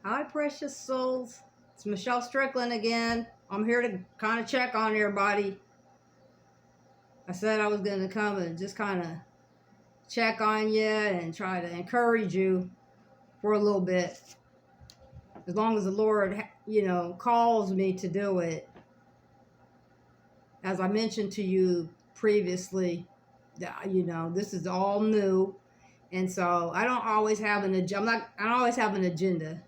Hi, precious souls. It's Michelle Strickland again. I'm here to kind of check on everybody. I said I was going to come and just kind of check on you and try to encourage you for a little bit. As long as the Lord, calls me to do it. As I mentioned to you previously, this is all new. And so I don't always have an agenda. I don't always have an agenda.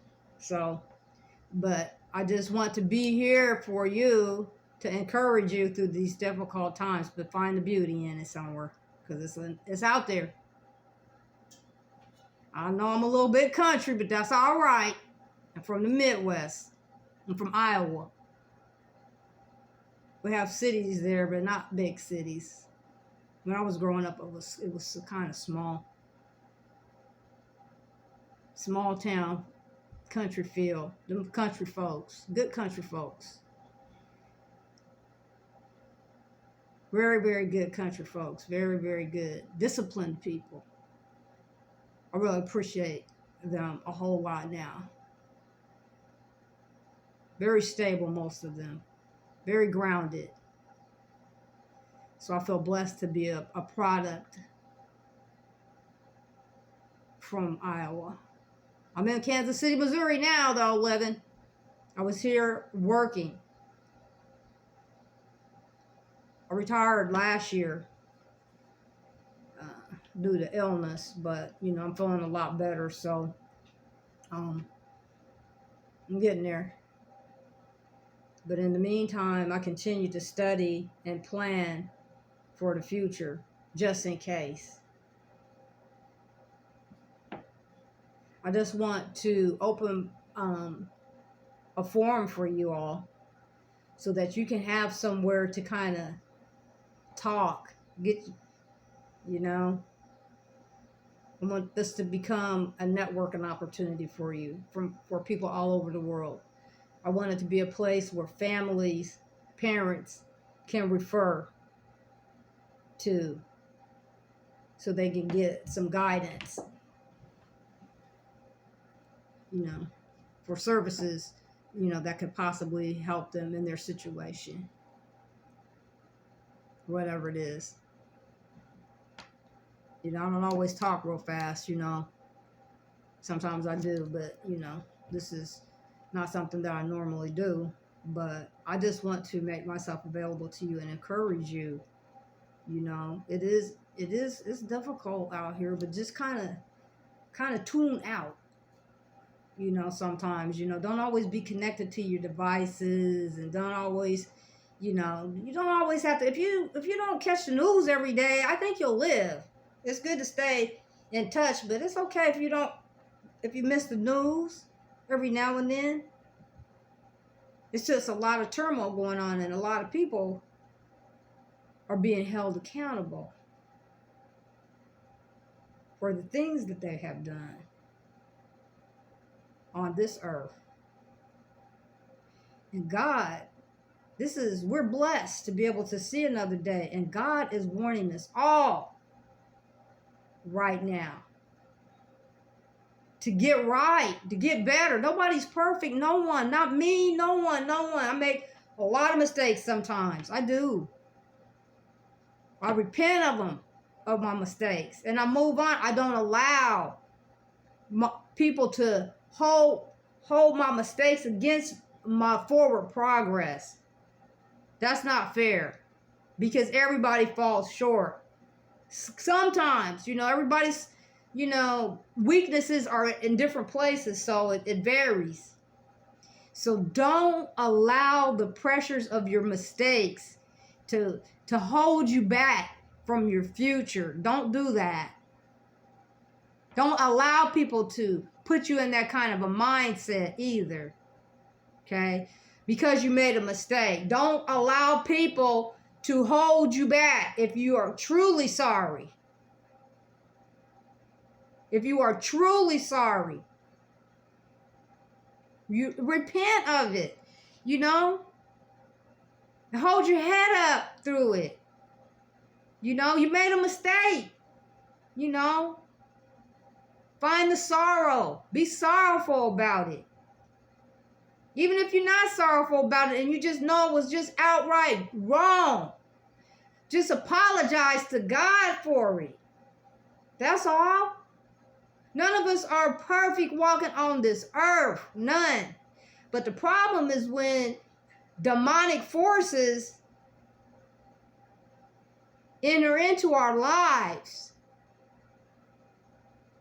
But I just want to be here for you to encourage you through these difficult times, but find the beauty in it somewhere because it's out there. I know I'm a little bit country, but that's all right. I'm from the Midwest. I'm from Iowa. We have cities there, but not big cities. When I was growing up, it was kind of small town, country feel. Them country folks, good country folks. Very, very good country folks. Very, very good. Disciplined people. I really appreciate them a whole lot now. Very stable, most of them. Very grounded. So I feel blessed to be a product from Iowa. I'm in Kansas City, Missouri now, though, living. I was here working. I retired last year due to illness, but, I'm feeling a lot better, so I'm getting there. But in the meantime, I continue to study and plan for the future, just in case. I just want to open a forum for you all so that you can have somewhere to kind of talk, I want this to become a networking opportunity for you, for people all over the world. I want it to be a place where families, parents can refer to so they can get some guidance, for services, that could possibly help them in their situation, whatever it is. I don't always talk real fast, Sometimes I do, but, this is not something that I normally do. But I just want to make myself available to you and encourage you. It's difficult out here, but just kind of tune out. Sometimes, don't always be connected to your devices, and don't always, you don't always have to, if you don't catch the news every day, I think you'll live. It's good to stay in touch, but it's okay if you miss the news every now and then. It's just a lot of turmoil going on, and a lot of people are being held accountable for the things that they have done on this earth. And God, we're blessed to be able to see another day, and God is warning us all right now to get right, to get better. Nobody's perfect. No one. Not me. No one. I make a lot of mistakes sometimes. I do. I repent of my mistakes, and I move on. I don't allow people to hold my mistakes against my forward progress. That's not fair, because everybody falls short. Sometimes, everybody's, weaknesses are in different places, so it varies. So don't allow the pressures of your mistakes to hold you back from your future. Don't do that. Don't allow people to put you in that kind of a mindset either. Okay? Because you made a mistake. Don't allow people to hold you back if you are truly sorry. If you are truly sorry, you repent of it, and hold your head up through it. You made a mistake. Find the sorrow. Be sorrowful about it. Even if you're not sorrowful about it and you just know it was just outright wrong, just apologize to God for it. That's all. None of us are perfect walking on this earth. None. But the problem is when demonic forces enter into our lives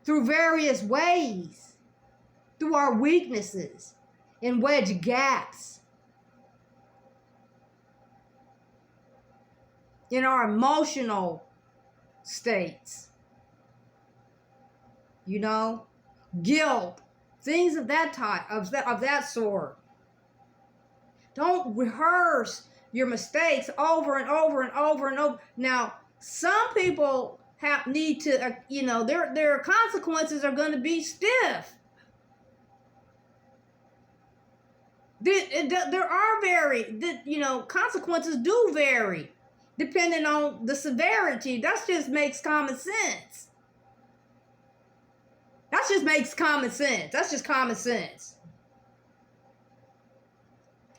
through various ways, through our weaknesses, and wedge gaps in our emotional states. You know, guilt, things of that type, of that sort. Don't rehearse your mistakes over and over and over and over. Now, some people need to, their consequences are going to be stiff. There are consequences do vary depending on the severity. That just makes common sense. That just makes common sense. That's just common sense.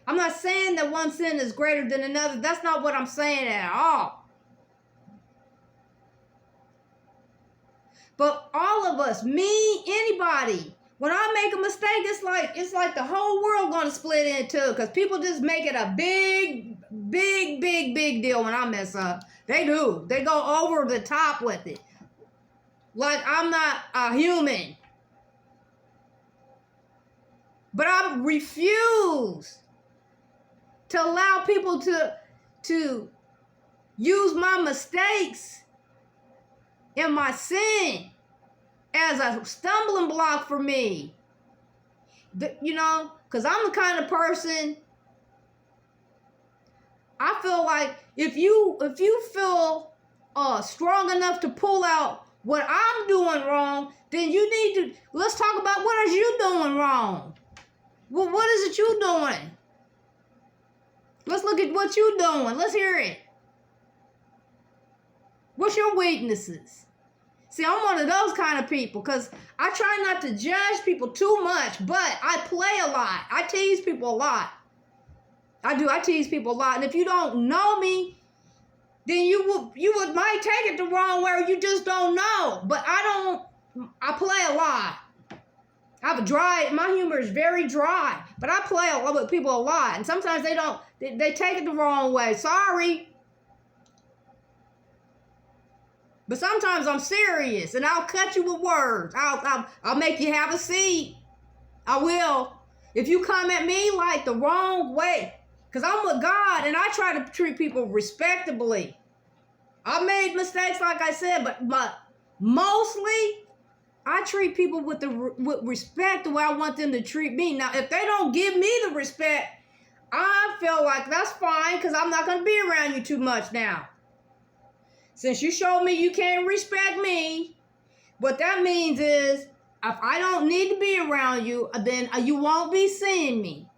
I'm not saying that one sin is greater than another. That's not what I'm saying at all. But all of us, me, anybody, when I make a mistake, it's like the whole world gonna split in two, because people just make it a big deal when I mess up. They do. They go over the top with it. Like I'm not a human. But I refuse to allow people to use my mistakes and my sin as a stumbling block for me. Because I'm the kind of person, I feel like if you feel strong enough to pull out what I'm doing wrong, then you need to, let's talk about what are you doing wrong. Well, what is it you doing? Let's look at what you doing. Let's hear it. What's your weaknesses? See, I'm one of those kind of people because I try not to judge people too much, but I play a lot. I tease people a lot. I do. I tease people a lot. And if you don't know me, then you might take it the wrong way, or you just don't know. But I play a lot. My humor is very dry, but I play a lot with people a lot. And sometimes they take it the wrong way. Sorry. But sometimes I'm serious and I'll cut you with words. I'll make you have a seat. I will. If you come at me like the wrong way, because I'm with God and I try to treat people respectably. I made mistakes, like I said, but mostly I treat people with respect the way I want them to treat me. Now, if they don't give me the respect, I feel like that's fine because I'm not going to be around you too much now. Since you showed me you can't respect me, what that means is if I don't need to be around you, then you won't be seeing me.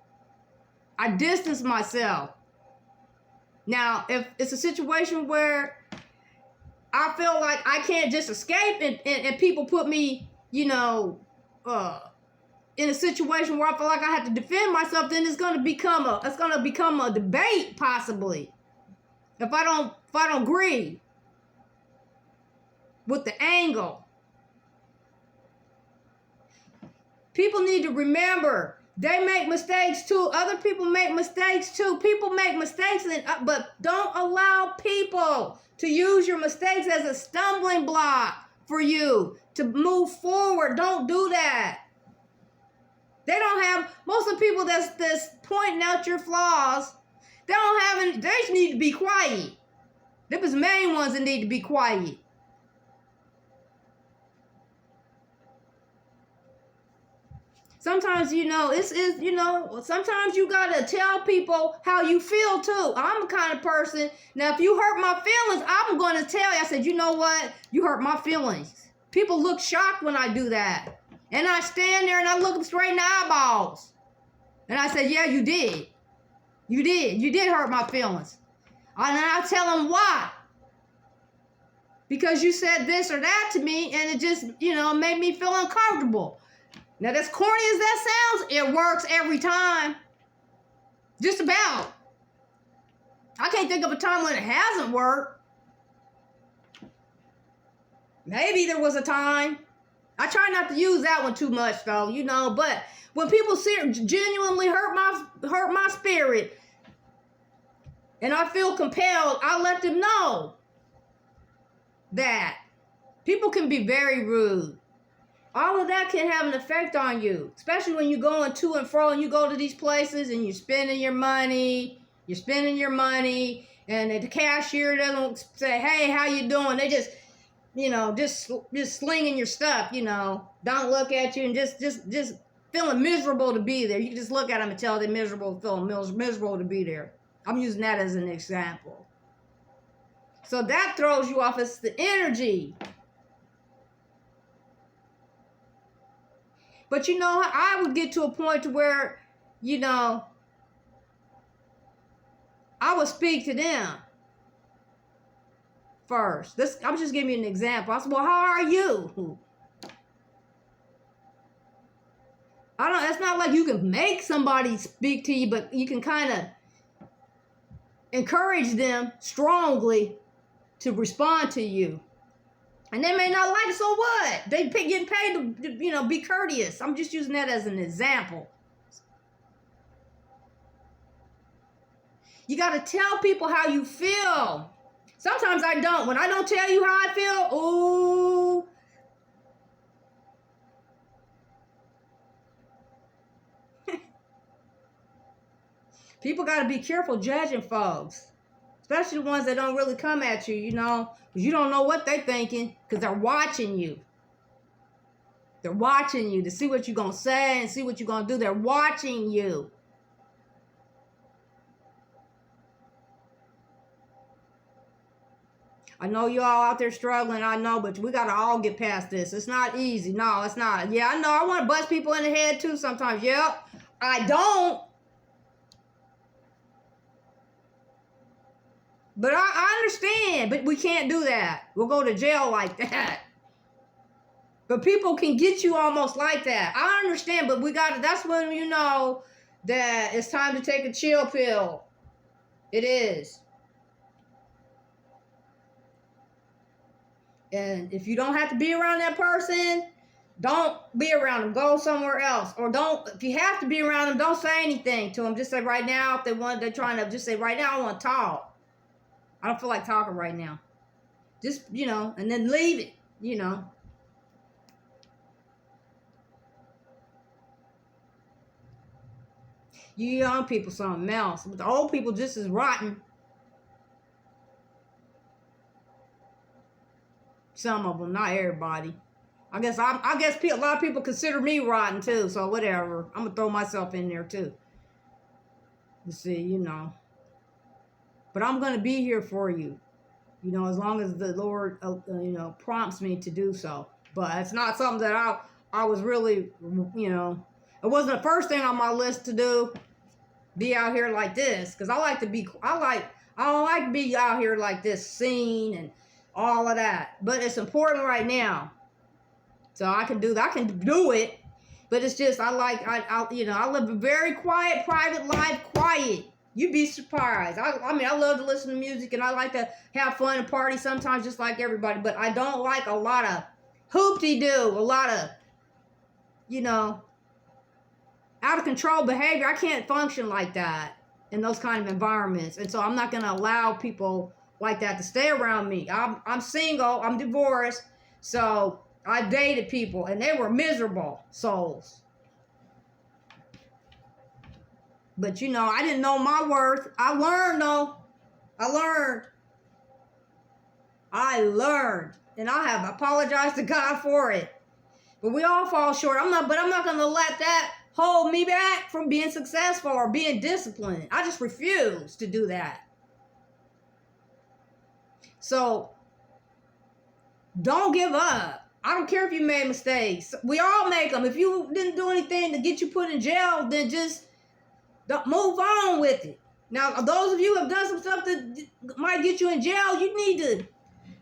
I distance myself. Now, if it's a situation where I feel like I can't just escape and people put me, in a situation where I feel like I have to defend myself, then it's going to become a debate possibly. If I don't agree with the angle. People need to remember they make mistakes too. Other people make mistakes too. People make mistakes, but don't allow people to use your mistakes as a stumbling block for you to move forward. Don't do that. They don't have, most of the people that's pointing out your flaws, they don't have any, they just need to be quiet. They're the main ones that need to be quiet. Sometimes, sometimes you got to tell people how you feel too. I'm the kind of person, now if you hurt my feelings, I'm going to tell you. I said, you know what? You hurt my feelings. People look shocked when I do that. And I stand there and I look them straight in the eyeballs. And I said, yeah, you did. You did. You did hurt my feelings. And then I tell them why. Because you said this or that to me and it just, made me feel uncomfortable. Now, as corny as that sounds, it works every time. Just about. I can't think of a time when it hasn't worked. Maybe there was a time. I try not to use that one too much, though, you know. But when people genuinely hurt my spirit, and I feel compelled, I let them know that people can be very rude. All of that can have an effect on you, especially when you're going to and fro and you go to these places and you're spending your money. And the cashier doesn't say, "Hey, how you doing?" They just, just slinging your stuff, don't look at you and just feeling miserable to be there. You can just look at them and tell they're miserable, feeling miserable to be there. I'm using that as an example. So that throws you off. It's the energy. But I would get to a point to where, I would speak to them first. I'm just giving you an example. I said, "Well, how are you?" It's not like you can make somebody speak to you, but you can kind of encourage them strongly to respond to you. And they may not like it, so what? They getting paid to, be courteous. I'm just using that as an example. You got to tell people how you feel. Sometimes I don't. When I don't tell you how I feel, ooh. People got to be careful judging folks. Especially the ones that don't really come at you, because you don't know what they're thinking, because they're watching you. They're watching you to see what you're going to say and see what you're going to do. They're watching you. I know you all out there struggling, I know, but we got to all get past this. It's not easy. No, it's not. Yeah, I know. I want to bust people in the head too sometimes. Yep, I don't. But I understand, but we can't do that. We'll go to jail like that. But people can get you almost like that. I understand, but that's when you know that it's time to take a chill pill. It is. And if you don't have to be around that person, don't be around them. Go somewhere else. Or if you have to be around them, don't say anything to them. Just say right now, if they're trying to just say right now, I want to talk. I don't feel like talking right now. Just, and then leave it, You young people, something else. But the old people just as rotten. Some of them, not everybody. I guess a lot of people consider me rotten too, so whatever. I'm going to throw myself in there too. You see, But I'm going to be here for you, as long as the Lord, prompts me to do so. But it's not something that I was really, it wasn't the first thing on my list to do, be out here like this. Because I don't like to be out here like this, seen and all of that. But it's important right now. So I can do that. I can do it. But it's just, I live a very quiet, private life, quiet. You'd be surprised. I love to listen to music and I like to have fun and party sometimes just like everybody. But I don't like a lot of hoop-de-doo, a lot of, out of control behavior. I can't function like that in those kind of environments. And so I'm not going to allow people like that to stay around me. I'm single. I'm divorced. So I dated people and they were miserable souls. But, I didn't know my worth. I learned, though. I learned. And I have apologized to God for it. But we all fall short. I'm not going to let that hold me back from being successful or being disciplined. I just refuse to do that. So, don't give up. I don't care if you made mistakes. We all make them. If you didn't do anything to get you put in jail, then just don't move on with it. Now, those of you who have done some stuff that might get you in jail,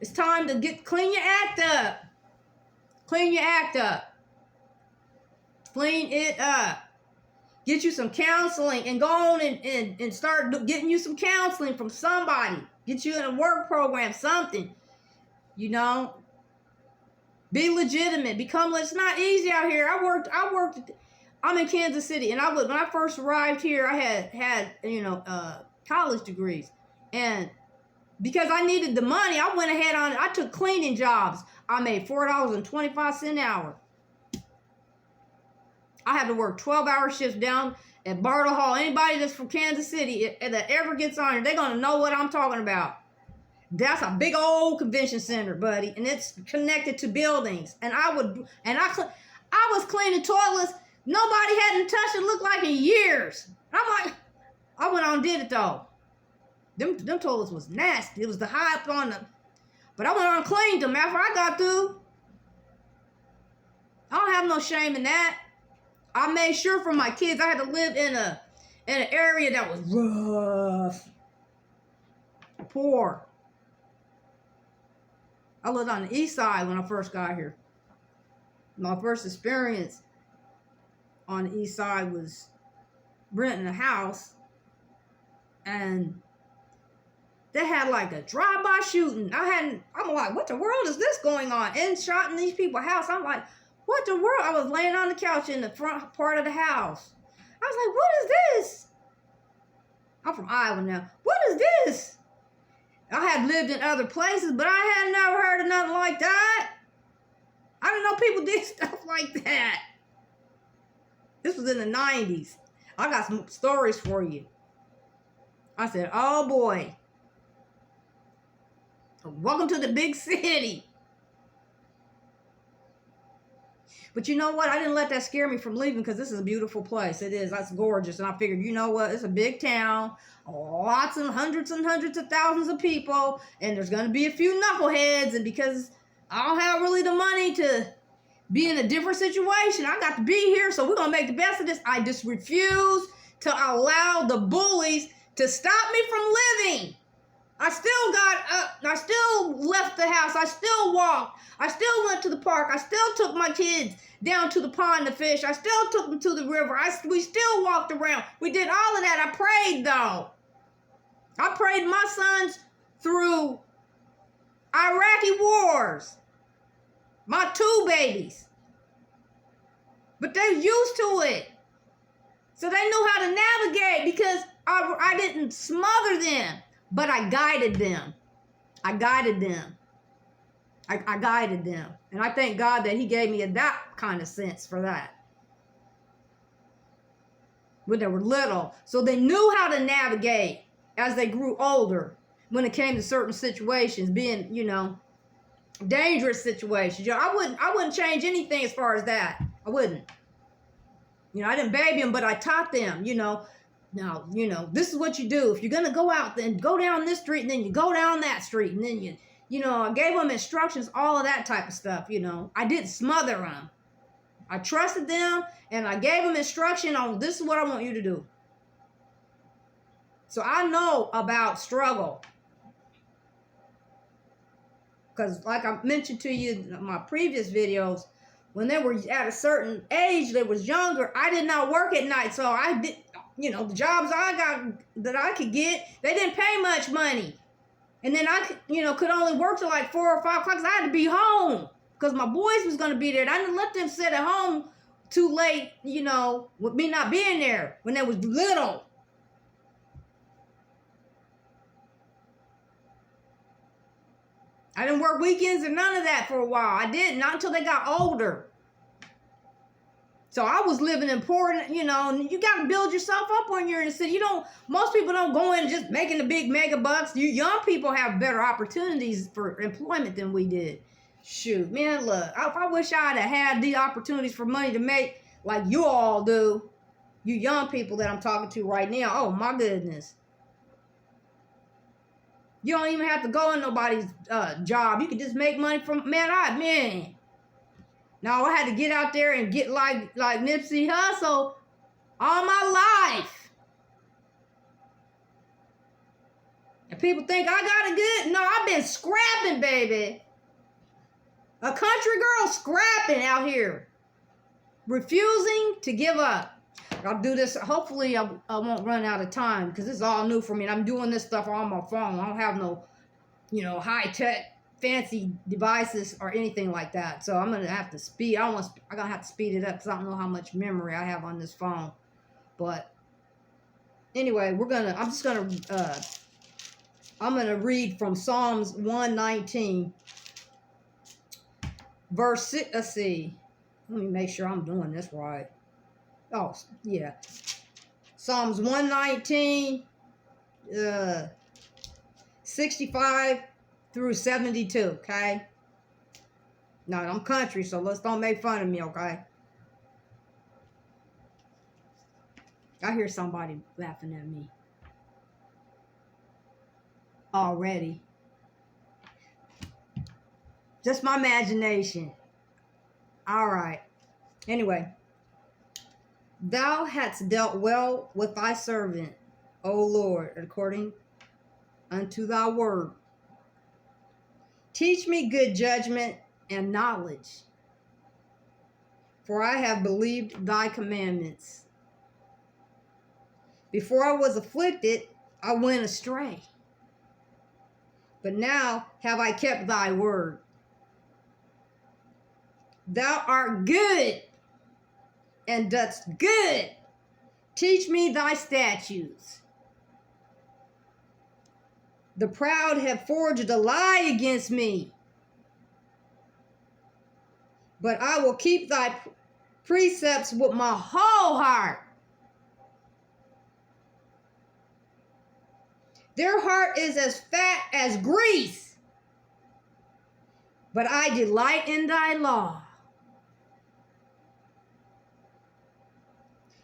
it's time to clean your act up. Clean your act up. Clean it up. Get you some counseling and go on and start getting you some counseling from somebody. Get you in a work program, something. You know, be legitimate. It's not easy out here. I'm in Kansas City, and when I first arrived here, I had college degrees, and because I needed the money, I took cleaning jobs. I made $4.25 an hour. I had to work 12-hour shifts down at Bartle Hall. Anybody that's from Kansas City that ever gets on here, they're going to know what I'm talking about. That's a big old convention center, buddy, and it's connected to buildings. And I was cleaning toilets. Nobody hadn't touched it, looked like, in years. I'm like, I went on and did it, though. Them toilets was nasty. It was the hype on them. But I went on and cleaned them after I got through. I don't have no shame in that. I made sure for my kids, I had to live in an area that was rough, poor. I lived on the east side when I first got here. My first experience on the east side was renting a house, and they had like a drive-by shooting. I'm like, what the world is this going on? And shot in these people's house. I'm like, what the world? I was laying on the couch in the front part of the house. I was like, what is this? I'm from Iowa now. What is this? I had lived in other places, but I had never heard of nothing like that. I didn't know people did stuff like that. This was in the 90s. I got some stories for you. I said, oh boy. Welcome to the big city. But you know what? I didn't let that scare me from leaving, because this is a beautiful place. It is. That's gorgeous. And I figured, you know what? It's a big town. Lots and hundreds of thousands of people. And there's going to be a few knuckleheads. And because I don't have really the money to be in a different situation, I got to be here. So we're going to make the best of this. I just refuse to allow the bullies to stop me from living. I still got up. I still left the house. I still walked. I still went to the park. I still took my kids down to the pond to fish. I still took them to the river. We still walked around. We did all of that. I prayed, though. I prayed my sons through Iraqi wars. My 2 babies. But they're used to it. So they knew how to navigate, because I didn't smother them. But I guided them. I guided them. I guided them. And I thank God that he gave me that kind of sense for that. When they were little. So they knew how to navigate as they grew older. When it came to certain situations. Being, dangerous situations. I wouldn't change anything as far as that. I wouldn't. I didn't baby them, but I taught them, Now, this is what you do. If you're going to go out, then go down this street, and then you go down that street. And then I gave them instructions, all of that type of stuff, I didn't smother them. I trusted them, and I gave them instruction on, this is what I want you to do. So I know about struggle. Because like I mentioned to you in my previous videos, when they were at a certain age, they was younger, I did not work at night. So I did... the jobs I got that I could get, they didn't pay much money. And then I, could only work till like 4 or 5 o'clock, because I had to be home. Because my boys was going to be there. And I didn't let them sit at home too late, with me not being there when they was little. I didn't work weekends or none of that for a while. I didn't, not until they got older. So I was living in poor, and you got to build yourself up when you're in the city. Most people don't go in just making the big mega bucks. You young people have better opportunities for employment than we did. Shoot, man, look, I wish I'd have had the opportunities for money to make like you all do. You young people that I'm talking to right now. Oh, my goodness. You don't even have to go in nobody's job. You can just make money from, man. Now, I had to get out there and get like Nipsey Hussle all my life. And people think I got it good. No, I've been scrapping, baby. A country girl scrapping out here. Refusing to give up. I'll do this. Hopefully, I won't run out of time because this is all new for me. And I'm doing this stuff on my phone. I don't have no, high-tech, fancy devices or anything like that. So I'm going to have to speed. I'm going to have to speed it up because I don't know how much memory I have on this phone. But anyway, I'm going to read from Psalms 119, verse 6. Let's see. Let me make sure I'm doing this right. Oh, yeah. Psalms 119, 65 through 72, okay? Now, I'm country, so let's don't make fun of me, okay? I hear somebody laughing at me already. Just my imagination. All right. Anyway. Thou hadst dealt well with thy servant, O Lord, according unto thy word. Teach me good judgment and knowledge, for I have believed thy commandments. Before I was afflicted, I went astray, but now have I kept thy word. Thou art good and dost good. Teach me thy statutes. The proud have forged a lie against me, but I will keep thy precepts with my whole heart. Their heart is as fat as grease, but I delight in thy law.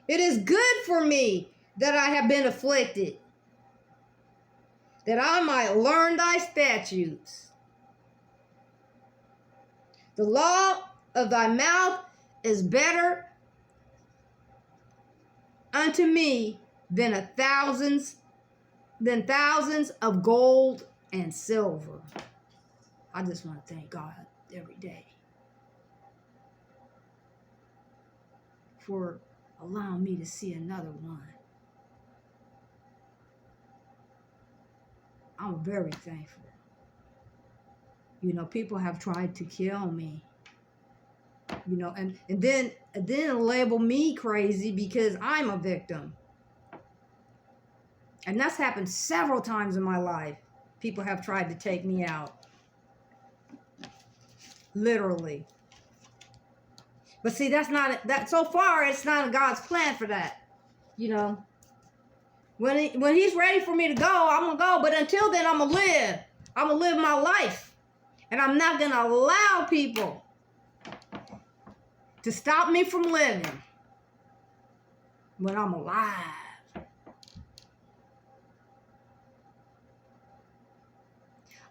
It is good for me that I have been afflicted, that I might learn thy statutes. The law of thy mouth is better unto me than thousands of gold and silver. I just want to thank God every day for allowing me to see another one. I'm very thankful. People have tried to kill me. And then label me crazy because I'm a victim. And that's happened several times in my life. People have tried to take me out. Literally. But see, so far it's not God's plan for that. When he's ready for me to go, I'm going to go. But until then, I'm going to live. I'm going to live my life. And I'm not going to allow people to stop me from living when I'm alive.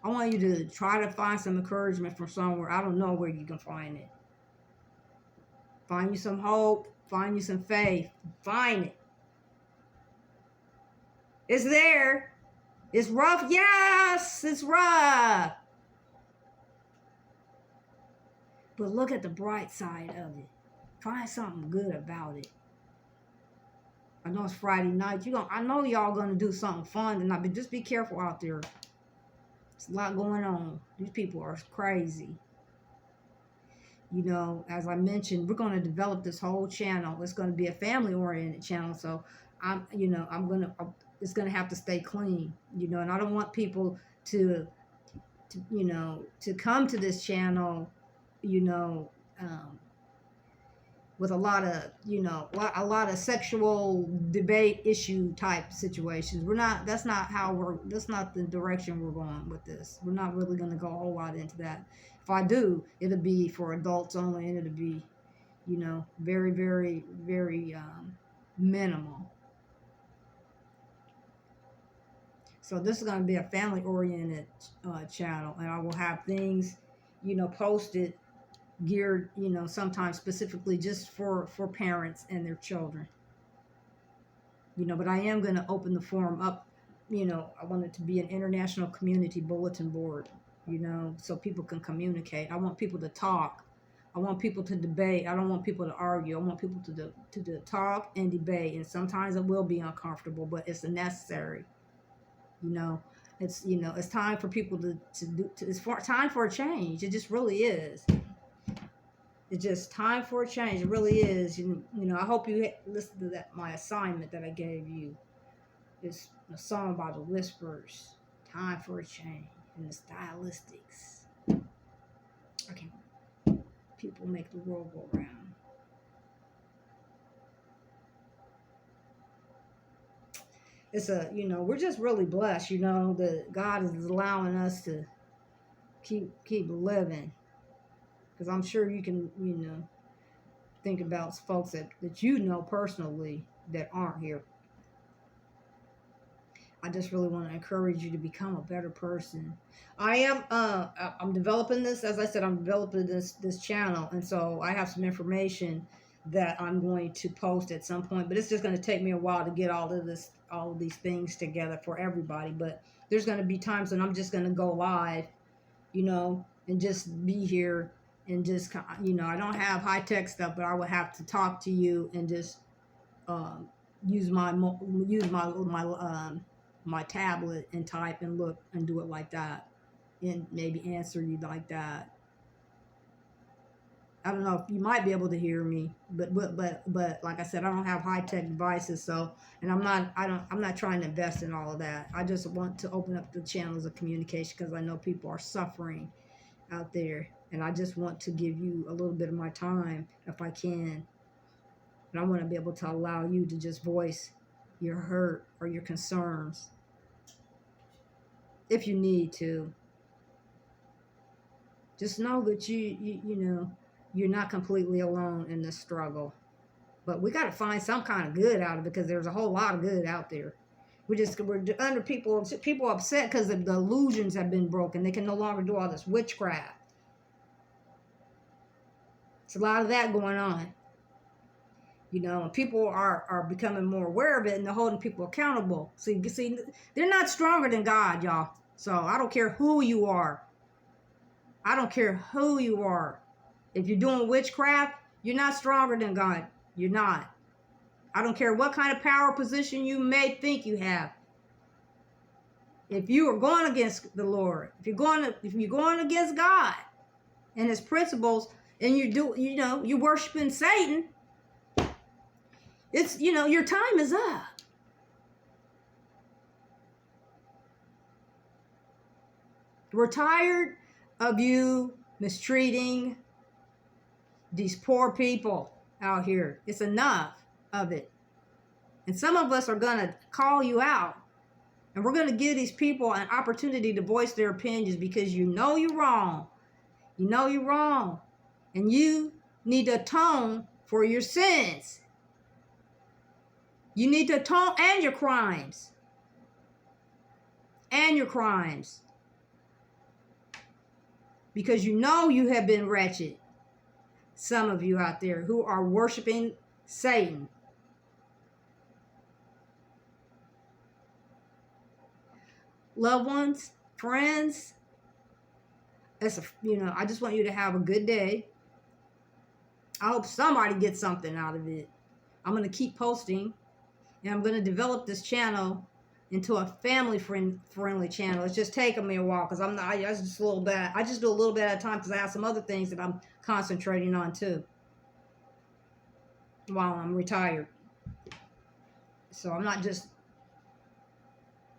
I want you to try to find some encouragement from somewhere. I don't know where you can find it. Find you some hope. Find you some faith. Find it. It's there. It's rough. Yes, it's rough. But look at the bright side of it. Find something good about it. I know it's Friday night. I know y'all gonna do something fun tonight, but just be careful out there. There's a lot going on. These people are crazy. As I mentioned, we're going to develop this whole channel. It's going to be a family-oriented channel. So it's going to have to stay clean, and I don't want people to come to this channel, with a lot of sexual debate issue type situations. That's not the direction we're going with this. We're not really going to go a whole lot into that. If I do, it'll be for adults only, and it'll be, very, very, very minimal. So this is going to be a family-oriented channel, and I will have things, posted, geared, sometimes specifically just for parents and their children. But I am going to open the forum up. I want it to be an international community bulletin board, so people can communicate. I want people to talk. I want people to debate. I don't want people to argue. I want people to talk and debate. And sometimes it will be uncomfortable, but it's necessary. You know, it's time for people it's time for a change. It just really is. It's just time for a change. It really is. I hope you listen to my assignment that I gave you. It's a song by the Whispers. Time for a change. And the stylistics. Okay. People make the world go round. It's we're just really blessed, that God is allowing us to keep living. Because I'm sure you can, think about folks that personally that aren't here. I just really want to encourage you to become a better person. I'm developing this, as I said, I'm developing this channel, and so I have some information that I'm going to post at some point, but it's just going to take me a while to get all of these things together for everybody. But there's going to be times when I'm just going to go live, and just be here and just, I don't have high tech stuff, but I would have to talk to you and just use my tablet and type and look and do it like that, and maybe answer you like that. I don't know if you might be able to hear me, but like I said, I don't have high tech devices, so, and I'm not trying to invest in all of that. I just want to open up the channels of communication because I know people are suffering out there, and I just want to give you a little bit of my time if I can. And I want to be able to allow you to just voice your hurt or your concerns if you need to. Just know that you're not completely alone in this struggle. But we got to find some kind of good out of it, because there's a whole lot of good out there. We're under people upset because the illusions have been broken. They can no longer do all this witchcraft. It's a lot of that going on. And people are becoming more aware of it, and they're holding people accountable. See, they're not stronger than God, y'all. So I don't care who you are. I don't care who you are. If you're doing witchcraft, you're not stronger than God. You're not. I don't care what kind of power position you may think you have. If you are going against the Lord, if you're going against God and His principles, and you're worshiping Satan, it's, your time is up. We're tired of you mistreating these poor people out here. It's enough of it. And some of us are going to call you out. And we're going to give these people an opportunity to voice their opinions, because you're wrong. You're wrong. And you need to atone for your sins. You need to atone and your crimes. And your crimes. Because you have been wretched. Some of you out there who are worshiping Satan. Loved ones, friends, I just want you to have a good day. I hope somebody gets something out of it. I'm going to keep posting, and I'm going to develop this channel into a family friendly channel. It's just taking me a while, because I just do a little bit at a time, because I have some other things that I'm concentrating on too while I'm retired. So I'm not just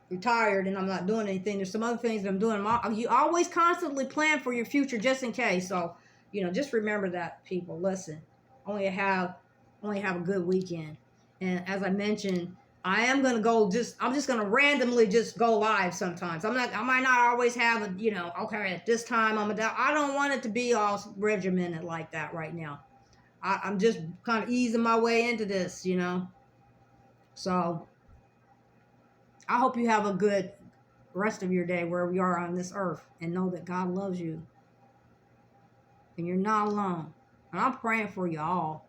retired and I'm not doing anything. There's some other things that I'm doing. You always constantly plan for your future, just in case. So, just remember that, people. Listen, only have a good weekend. And as I mentioned, I am going to I'm just going to randomly just go live sometimes. I might not always have okay, at this time I don't want it to be all regimented like that right now. I'm just kind of easing my way into this, So I hope you have a good rest of your day where we are on this earth, and know that God loves you and you're not alone. And I'm praying for you all.